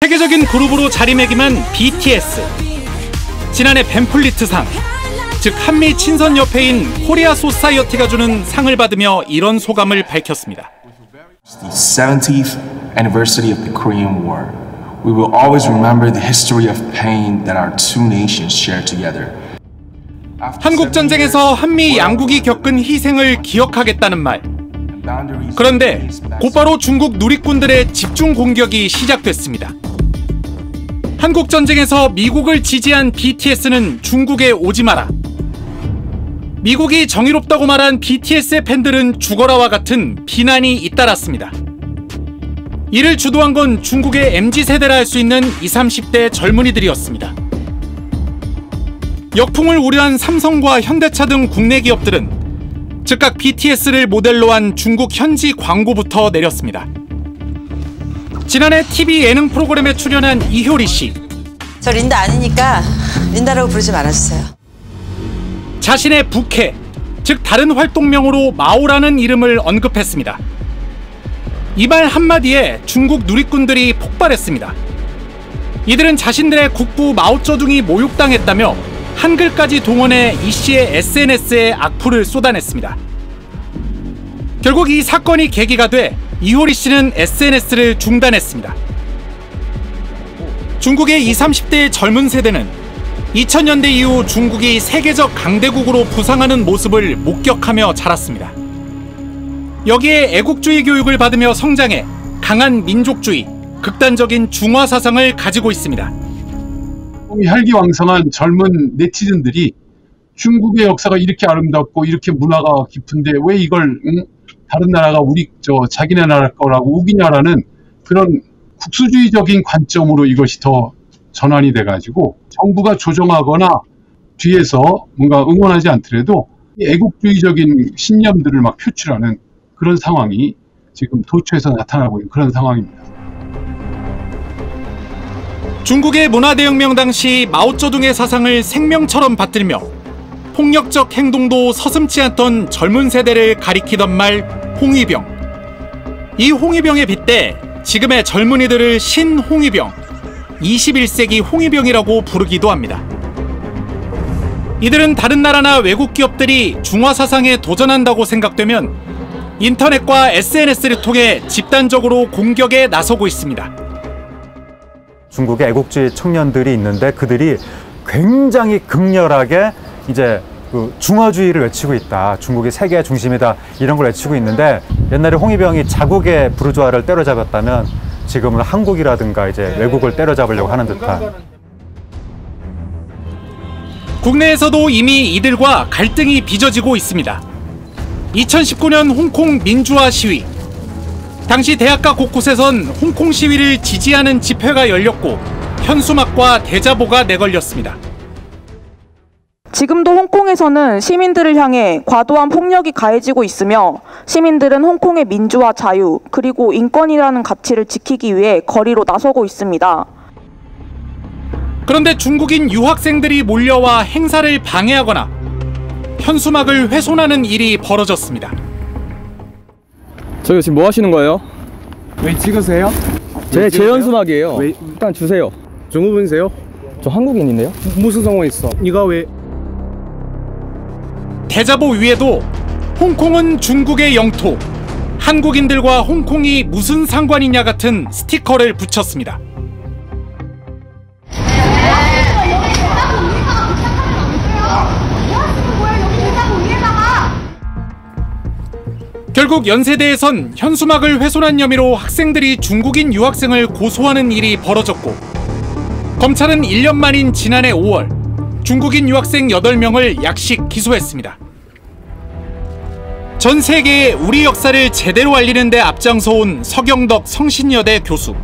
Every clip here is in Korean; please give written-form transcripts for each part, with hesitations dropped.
세계적인 그룹으로 자리매김한 BTS. 지난해 벤플리트상, 즉 한미 친선협회인 코리아 소사이어티가 주는 상을 받으며 이런 소감을 밝혔습니다. The 70th anniversary of the Korean War. We will always remember the history of pain that our two nations share together. 한국 전쟁에서 한미 양국이 겪은 희생을 기억하겠다는 말. 그런데 곧바로 중국 누리꾼들의 집중 공격이 시작됐습니다. 한국 전쟁에서 미국을 지지한 BTS는 중국에 오지 마라. 미국이 정의롭다고 말한 BTS의 팬들은 죽어라와 같은 비난이 잇따랐습니다. 이를 주도한 건 중국의 MZ세대라 할 수 있는 20, 30대 젊은이들이었습니다. 역풍을 우려한 삼성과 현대차 등 국내 기업들은 즉각 BTS를 모델로 한 중국 현지 광고부터 내렸습니다. 지난해 TV 예능 프로그램에 출연한 이효리 씨. 저 린다 아니니까 린다라고 부르지 말아주세요. 자신의 부캐, 즉 다른 활동명으로 마오라는 이름을 언급했습니다. 이 말 한마디에 중국 누리꾼들이 폭발했습니다. 이들은 자신들의 국부 마오쩌둥이 모욕당했다며 한글까지 동원해 이 씨의 SNS에 악플을 쏟아냈습니다. 결국 이 사건이 계기가 돼 이효리 씨는 SNS를 중단했습니다. 중국의 20, 30대의 젊은 세대는 2000년대 이후 중국이 세계적 강대국으로 부상하는 모습을 목격하며 자랐습니다. 여기에 애국주의 교육을 받으며 성장해 강한 민족주의, 극단적인 중화 사상을 가지고 있습니다. 혈기왕성한 젊은 네티즌들이 중국의 역사가 이렇게 아름답고 이렇게 문화가 깊은데 왜 이걸 다른 나라가 자기네 나라 거라고 우기냐라는 그런 국수주의적인 관점으로 이것이 더 전환이 돼가지고 정부가 조정하거나 뒤에서 뭔가 응원하지 않더라도 애국주의적인 신념들을 막 표출하는 그런 상황이 지금 도처에서 나타나고 있는 그런 상황입니다. 중국의 문화대혁명 당시 마오쩌둥의 사상을 생명처럼 받들며 폭력적 행동도 서슴지 않던 젊은 세대를 가리키던 말 홍위병. 이 홍위병에 빗대 지금의 젊은이들을 신홍위병, 21세기 홍위병이라고 부르기도 합니다. 이들은 다른 나라나 외국 기업들이 중화 사상에 도전한다고 생각되면 인터넷과 SNS를 통해 집단적으로 공격에 나서고 있습니다. 중국의 애국주의 청년들이 있는데 그들이 굉장히 극렬하게 이제 그 중화주의를 외치고 있다. 중국이 세계의 중심이다. 이런 걸 외치고 있는데 옛날에 홍위병이 자국의 부르주아를 때려잡았다면 지금은 한국이라든가 이제 외국을 때려잡으려고 하는 듯한. 국내에서도 이미 이들과 갈등이 빚어지고 있습니다. 2019년 홍콩 민주화 시위. 당시 대학가 곳곳에선 홍콩 시위를 지지하는 집회가 열렸고 현수막과 대자보가 내걸렸습니다. 지금도 홍콩에서는 시민들을 향해 과도한 폭력이 가해지고 있으며 시민들은 홍콩의 민주화 자유 그리고 인권이라는 가치를 지키기 위해 거리로 나서고 있습니다. 그런데 중국인 유학생들이 몰려와 행사를 방해하거나 현수막을 훼손하는 일이 벌어졌습니다. 저기 지금 뭐 하시는 거예요? 왜 찍으세요? 제 현수막이에요. 왜? 일단 주세요. 중국분이세요? 저 한국인인데요? 무슨 상황 있어? 이거 왜? 대자보 위에도 홍콩은 중국의 영토, 한국인들과 홍콩이 무슨 상관이냐 같은 스티커를 붙였습니다. 결국 연세대에선 현수막을 훼손한 혐의로 학생들이 중국인 유학생을 고소하는 일이 벌어졌고 검찰은 1년 만인 지난해 5월 중국인 유학생 8명을 약식 기소했습니다. 전 세계에 우리 역사를 제대로 알리는 데 앞장서온 서경덕 성신여대 교수.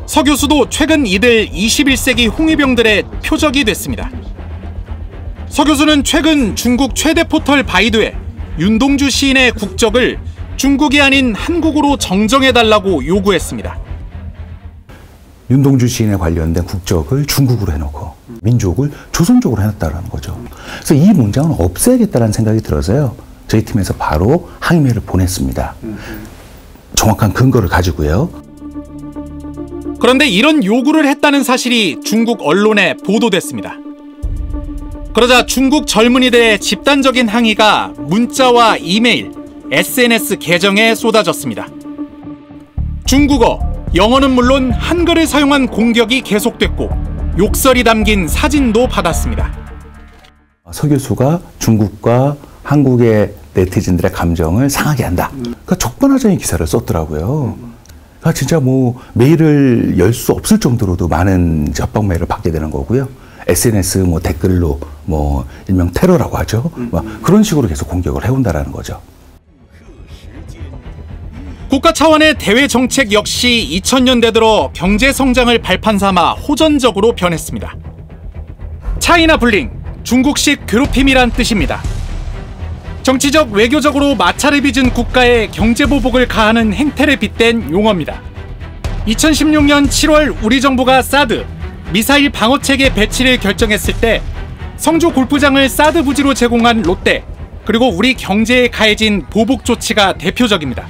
서 교수도 최근 이들 21세기 홍위병들의 표적이 됐습니다. 서 교수는 최근 중국 최대 포털 바이두에 윤동주 시인의 국적을 중국이 아닌 한국으로 정정해달라고 요구했습니다. 윤동주 시인에 관련된 국적을 중국으로 해놓고 민족을 조선족으로 해놨다는 거죠. 그래서 이 문장은 없애야겠다는 생각이 들어서요. 저희 팀에서 바로 항의메일을 보냈습니다. 정확한 근거를 가지고요. 그런데 이런 요구를 했다는 사실이 중국 언론에 보도됐습니다. 그러자 중국 젊은이들의 집단적인 항의가 문자와 이메일, SNS 계정에 쏟아졌습니다. 중국어, 영어는 물론 한글을 사용한 공격이 계속됐고 욕설이 담긴 사진도 받았습니다. 서 교수가 중국과 한국의 네티즌들의 감정을 상하게 한다. 그러니까 적반하장의 기사를 썼더라고요. 그러니까 진짜 뭐 메일을 열 수 없을 정도로도 많은 협박 메일을 받게 되는 거고요. SNS 뭐 댓글로 뭐 일명 테러라고 하죠. 막 그런 식으로 계속 공격을 해온다라는 거죠. 국가 차원의 대외 정책 역시 2000년대 들어 경제 성장을 발판 삼아 호전적으로 변했습니다. 차이나 불링, 중국식 괴롭힘이란 뜻입니다. 정치적, 외교적으로 마찰을 빚은 국가에 경제보복을 가하는 행태를 빗댄 용어입니다. 2016년 7월 우리 정부가 사드, 미사일 방어체계 배치를 결정했을 때 성주 골프장을 사드 부지로 제공한 롯데, 그리고 우리 경제에 가해진 보복 조치가 대표적입니다.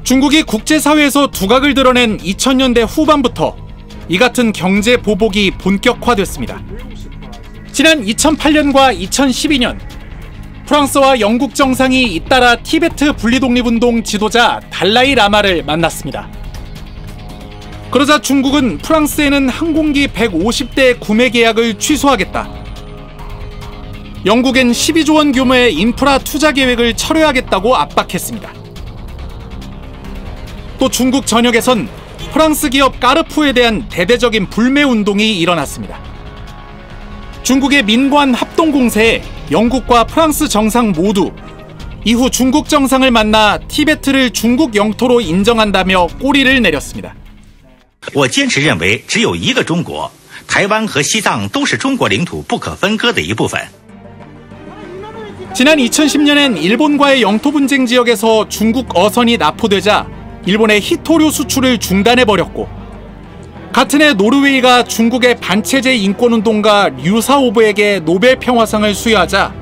중국이 국제사회에서 두각을 드러낸 2000년대 후반부터 이 같은 경제 보복이 본격화됐습니다. 지난 2008년과 2012년 프랑스와 영국 정상이 잇따라 티베트 분리독립운동 지도자 달라이 라마를 만났습니다. 그러자 중국은 프랑스에는 항공기 150대 구매 계약을 취소하겠다. 영국엔 12조 원 규모의 인프라 투자 계획을 철회하겠다고 압박했습니다. 또 중국 전역에선 프랑스 기업 까르푸에 대한 대대적인 불매 운동이 일어났습니다. 중국의 민관 합동 공세에 영국과 프랑스 정상 모두 이후 중국 정상을 만나 티베트를 중국 영토로 인정한다며 꼬리를 내렸습니다. 我坚持认为只有一个中国，台湾和西藏都是中国领土不可分割的一部分。 지난 2010년엔 일본과의 영토 분쟁 지역에서 중국 어선이 납포되자 일본의 히토류 수출을 중단해버렸고, 같은 해 노르웨이가 중국의 반체제 인권운동가 류사오브에게 노벨 평화상을 수여하자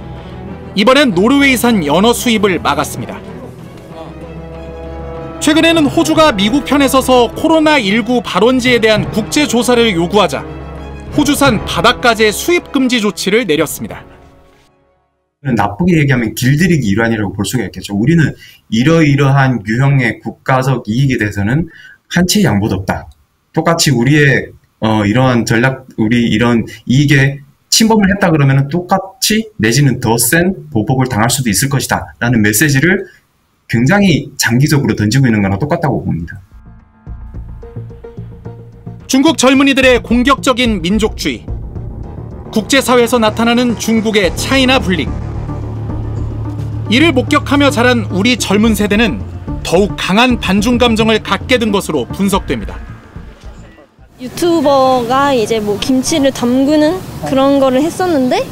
이번엔 노르웨이산 연어 수입을 막았습니다. 최근에는 호주가 미국 편에 서서 코로나19 발원지에 대한 국제조사를 요구하자 호주산 바닷가재 수입 금지 조치를 내렸습니다. 나쁘게 얘기하면 길들이기 일환이라고 볼 수가 있겠죠. 우리는 이러이러한 유형의 국가적 이익에 대해서는 한치 양보도 없다. 똑같이 우리의 이러한 전략, 우리 이런 이익에 침범을 했다 그러면 똑같이 내지는 더 센 보복을 당할 수도 있을 것이다 라는 메시지를 굉장히 장기적으로 던지고 있는 거랑 똑같다고 봅니다. 중국 젊은이들의 공격적인 민족주의, 국제사회에서 나타나는 중국의 차이나 불링. 이를 목격하며 자란 우리 젊은 세대는 더욱 강한 반중 감정을 갖게 된 것으로 분석됩니다. 유튜버가 이제 뭐 김치를 담그는 그런 거를 했었는데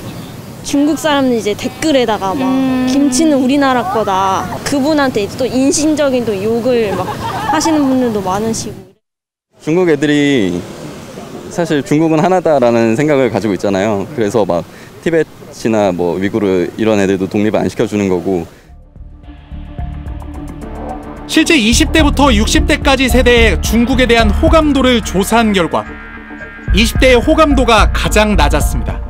중국 사람은 이제 댓글에다가 막 김치는 우리나라 거다. 그분한테 또 인신적인 또 욕을 막 하시는 분들도 많으시고. 중국 애들이 사실 중국은 하나다라는 생각을 가지고 있잖아요. 그래서 막 티베트나 뭐 위구르 이런 애들도 독립을 안 시켜주는 거고. 실제 20대부터 60대까지 세대의 중국에 대한 호감도를 조사한 결과 20대의 호감도가 가장 낮았습니다.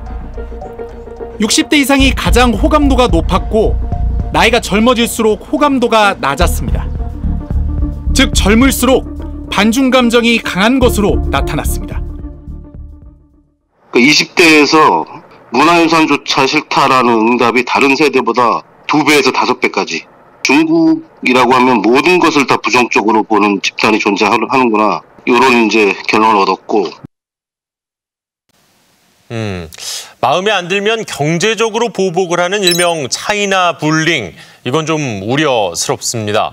60대 이상이 가장 호감도가 높았고 나이가 젊어질수록 호감도가 낮았습니다. 즉 젊을수록 반중 감정이 강한 것으로 나타났습니다. 20대에서 문화유산조차 싫다라는 응답이 다른 세대보다 2배에서 5배까지. 중국이라고 하면 모든 것을 다 부정적으로 보는 집단이 존재하는구나. 이런 이제 결론을 얻었고. 마음에 안 들면 경제적으로 보복을 하는 일명 차이나 불링. 이건 좀 우려스럽습니다.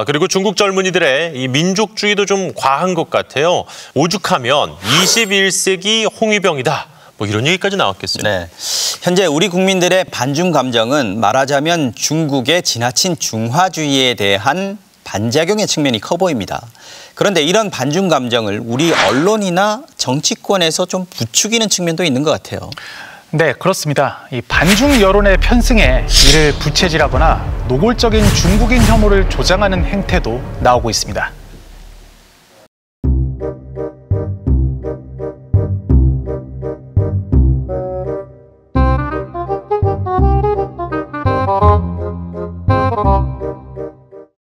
그리고 중국 젊은이들의 이 민족주의도 좀 과한 것 같아요. 오죽하면 21세기 홍위병이다. 뭐 이런 얘기까지 나왔겠어요. 네. 현재 우리 국민들의 반중 감정은 말하자면 중국의 지나친 중화주의에 대한 반작용의 측면이 커 보입니다. 그런데 이런 반중 감정을 우리 언론이나 정치권에서 좀 부추기는 측면도 있는 것 같아요. 네, 그렇습니다. 이 반중 여론의 편승에 이를 부채질하거나 노골적인 중국인 혐오를 조장하는 행태도 나오고 있습니다.